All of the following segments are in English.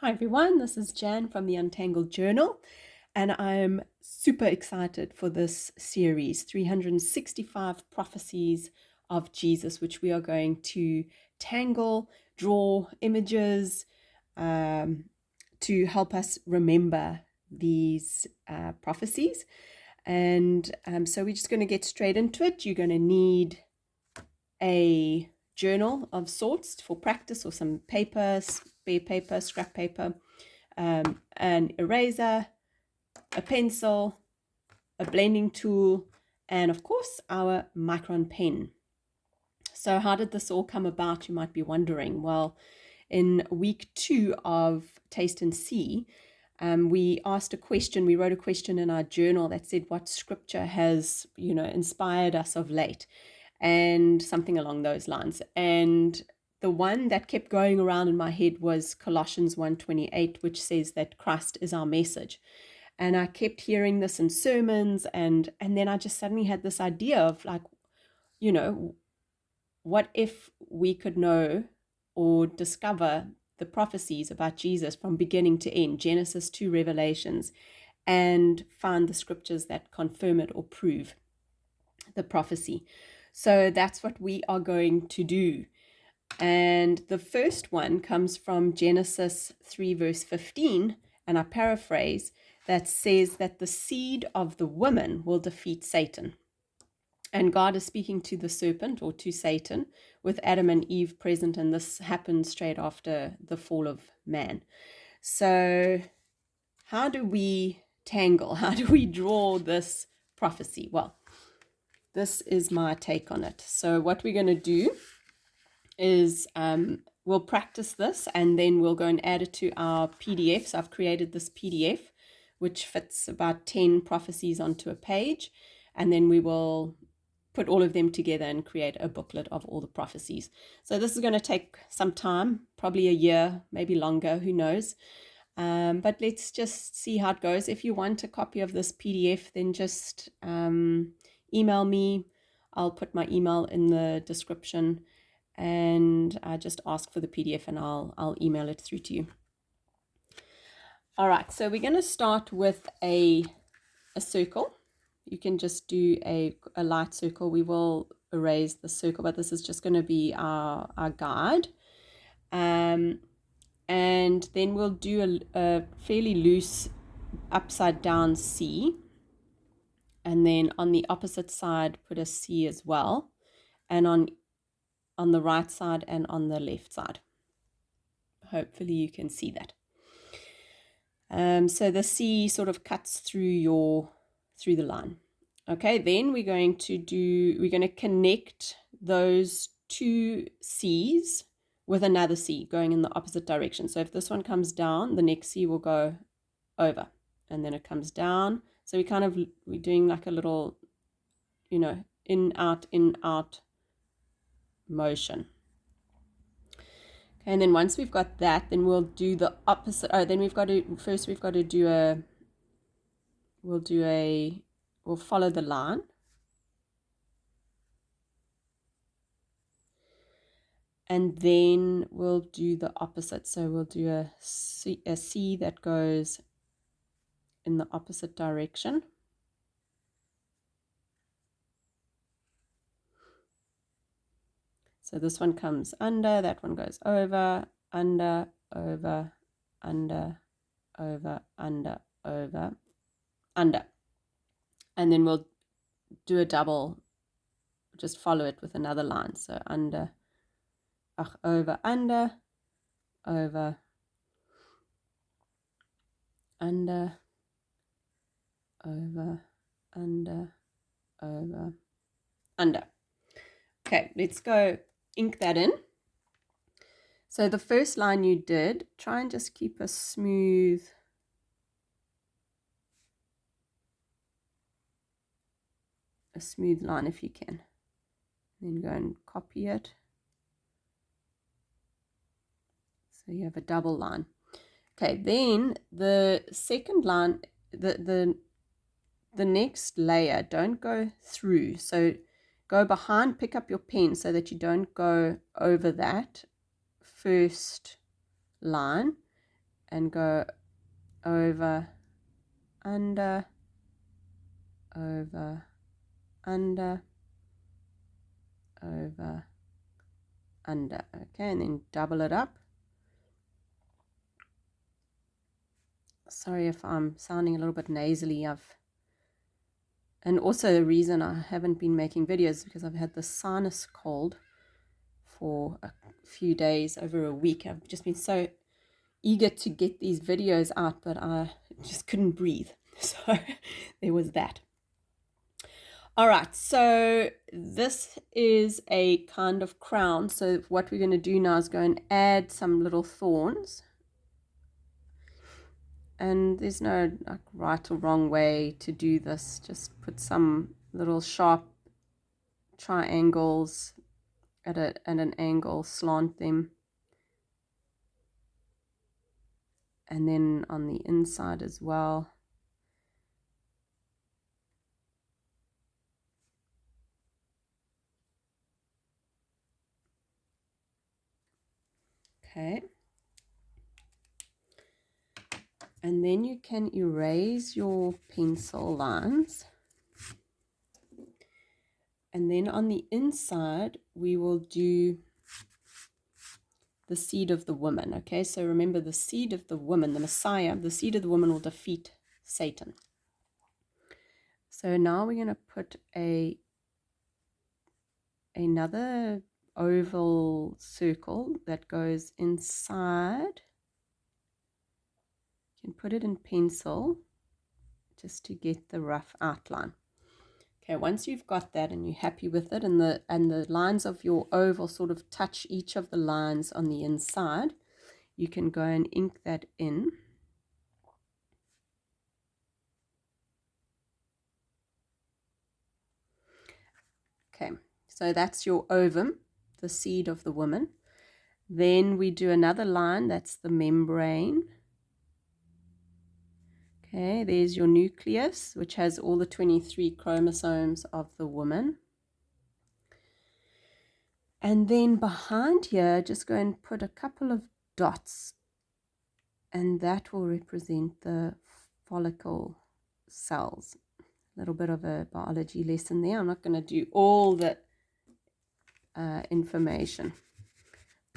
Hi everyone, this is Jan from the Untangled Journal, and I'm super excited for this series 365 Prophecies of Jesus, which we are going to tangle, draw images to help us remember these prophecies. And so we're just going to get straight into it. You're going to need a journal of sorts for practice, or some paper, spare paper, scrap paper, an eraser, a pencil, a blending tool, and of course our micron pen. So how did this all come about, you might be wondering? Well, in week 2 of Taste and See, we asked a question, we wrote a question in our journal that said what scripture has, inspired us of late, and something along those lines. And the one that kept going around in my head was Colossians 1:28, which says that Christ is our message. And I kept hearing this in sermons, and then I just suddenly had this idea of, like, what if we could know or discover the prophecies about Jesus from beginning to end, Genesis to Revelations, and find the scriptures that confirm it or prove the prophecy. So that's what we are going to do. And the first one comes from Genesis 3 verse 15, and I paraphrase, that says that the seed of the woman will defeat Satan. And God is speaking to the serpent, or to Satan, with Adam and Eve present, and this happened straight after the fall of man. So how do we tangle? How do we draw this prophecy? Well, this is my take on it. So what we're going to do is we'll practice this, and then we'll go and add it to our PDF. So I've created this PDF, which fits about 10 prophecies onto a page, and then we will put all of them together and create a booklet of all the prophecies. So this is going to take some time, probably a year, maybe longer, who knows. But let's just see how it goes. If you want a copy of this PDF, then just email me. I'll put my email in the description, and just ask for the PDF, and I'll email it through to you. All right, so we're going to start with a circle. You can just do a light circle. We will erase the circle, but this is just going to be our guide. And then we'll do a fairly loose upside down C, and then on the opposite side put a C as well, and on the right side and on the left side. Hopefully you can see that. So the C sort of cuts through the line. Okay, then we're going to connect those two C's with another C going in the opposite direction. So if this one comes down, the next C will go over, and then it comes down. So we're doing like a little, in, out motion. Okay, and then once we've got that, then we'll do the opposite. Then we've got to do we'll follow the line. And then we'll do the opposite. So we'll do a C that goes in the opposite direction. So this one comes under, that one goes over, under, over, under, over, under, over, under. And then we'll do a double, just follow it with another line. So under, over, under, over, under, over, under, over, under. Okay, let's go ink that in. So the first line you did, try and just keep a smooth line if you can. Then go and copy it. So you have a double line. Okay, then the second line, the next layer, don't go through. So go behind, pick up your pen so that you don't go over that first line, and go over, under, over, under, over, under. Okay, and then double it up. Sorry if I'm sounding a little bit nasally. And also the reason I haven't been making videos is because I've had the sinus cold for a few days, over a week. I've just been so eager to get these videos out, but I just couldn't breathe. So there was that. All right, so this is a kind of crown. So what we're going to do now is go and add some little thorns. And there's no like right or wrong way to do this. Just put some little sharp triangles at an angle, slant them. And then on the inside as well. Okay. And then you can erase your pencil lines. And then on the inside, we will do the seed of the woman. Okay, so remember the seed of the woman, the Messiah, the seed of the woman will defeat Satan. So now we're going to put another oval circle that goes inside. You can put it in pencil just to get the rough outline. Okay, once you've got that and you're happy with it, and the lines of your oval sort of touch each of the lines on the inside, you can go and ink that in. Okay, so that's your ovum, the seed of the woman. Then we do another line, that's the membrane. Okay, there's your nucleus, which has all the 23 chromosomes of the woman. And then behind here, just go and put a couple of dots, and that will represent the follicle cells. A little bit of a biology lesson there. I'm not going to do all the information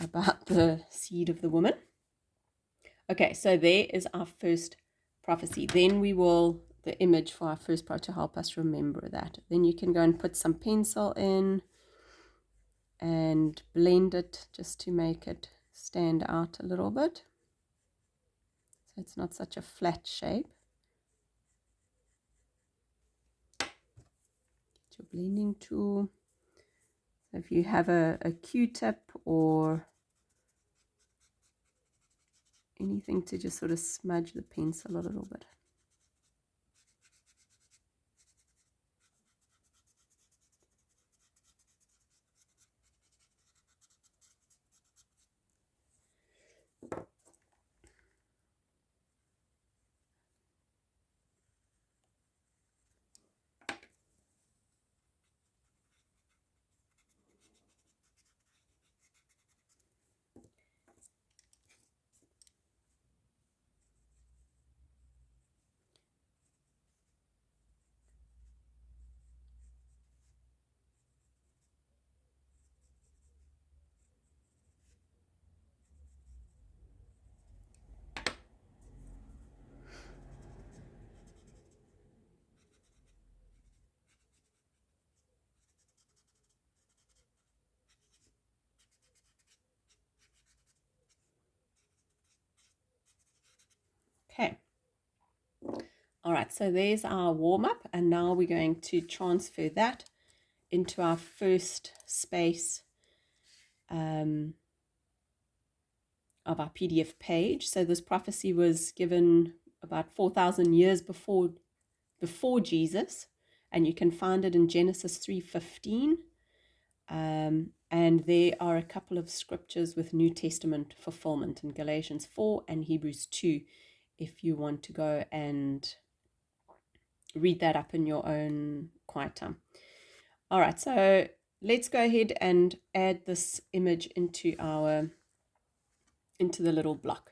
about the seed of the woman. Okay, so there is our first prophecy. Then we will, the image for our first part to help us remember that. Then you can go and put some pencil in and blend it just to make it stand out a little bit. So it's not such a flat shape. Get your blending tool. So if you have a Q-tip or anything to just sort of smudge the pencil a little bit. Okay. All right, so there's our warm-up, and now we're going to transfer that into our first space of our PDF page. So this prophecy was given about 4,000 years before Jesus, and you can find it in Genesis 3:15. And there are a couple of scriptures with New Testament fulfillment in Galatians 4 and Hebrews 2, if you want to go and read that up in your own quiet time. All right, so let's go ahead and add this image into the little block.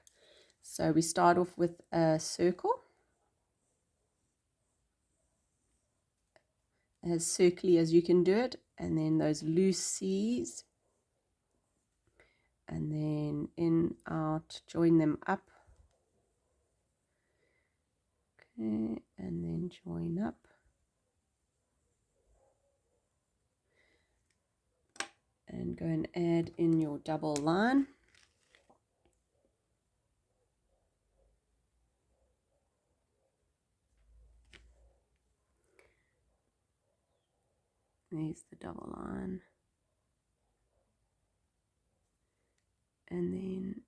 So we start off with a circle, as circly as you can do it, and then those loose C's, and then in, out, join them up, okay, and then join up, and go and add in your double line. There's the double line, and then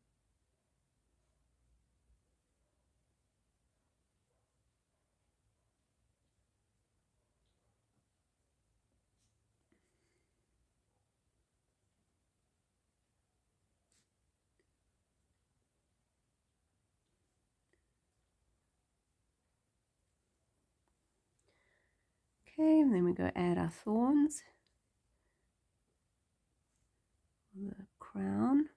okay, and then we go add our thorns, the crown,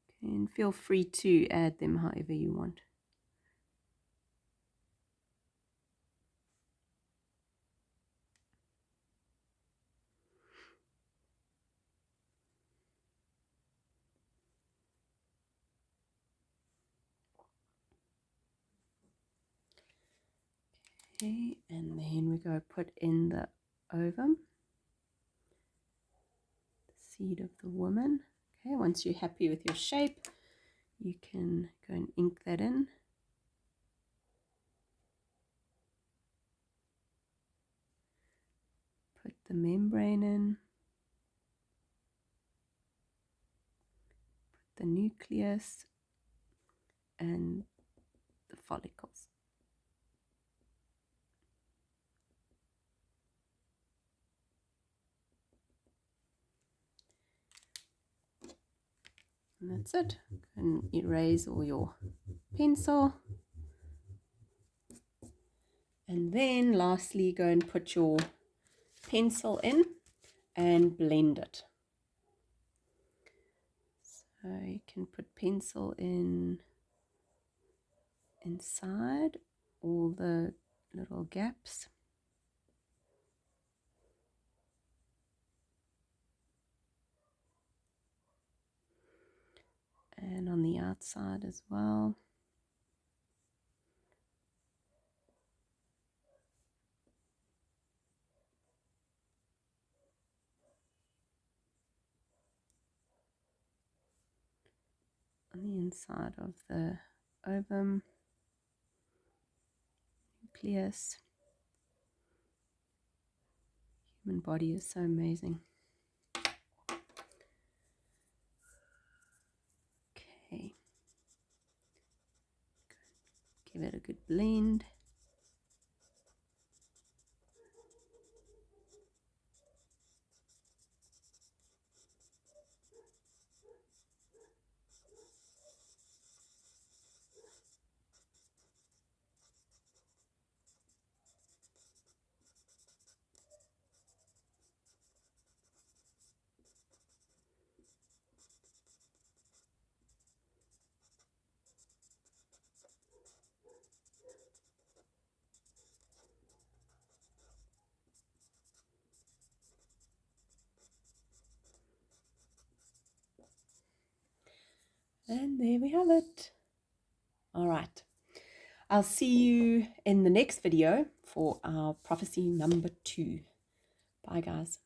okay, and feel free to add them however you want. Okay, and then we go put in the ovum, the seed of the woman. Okay, once you're happy with your shape, you can go and ink that in. Put the membrane in, put the nucleus and the follicles. And that's it. And erase all your pencil. And then lastly, go and put your pencil in and blend it. So you can put pencil in inside all the little gaps. And on the outside as well. On the inside of the ovum, nucleus. Human body is so amazing. Okay. Give it a good blend. And there we have it. All right. I'll see you in the next video for our prophecy number 2. Bye, guys.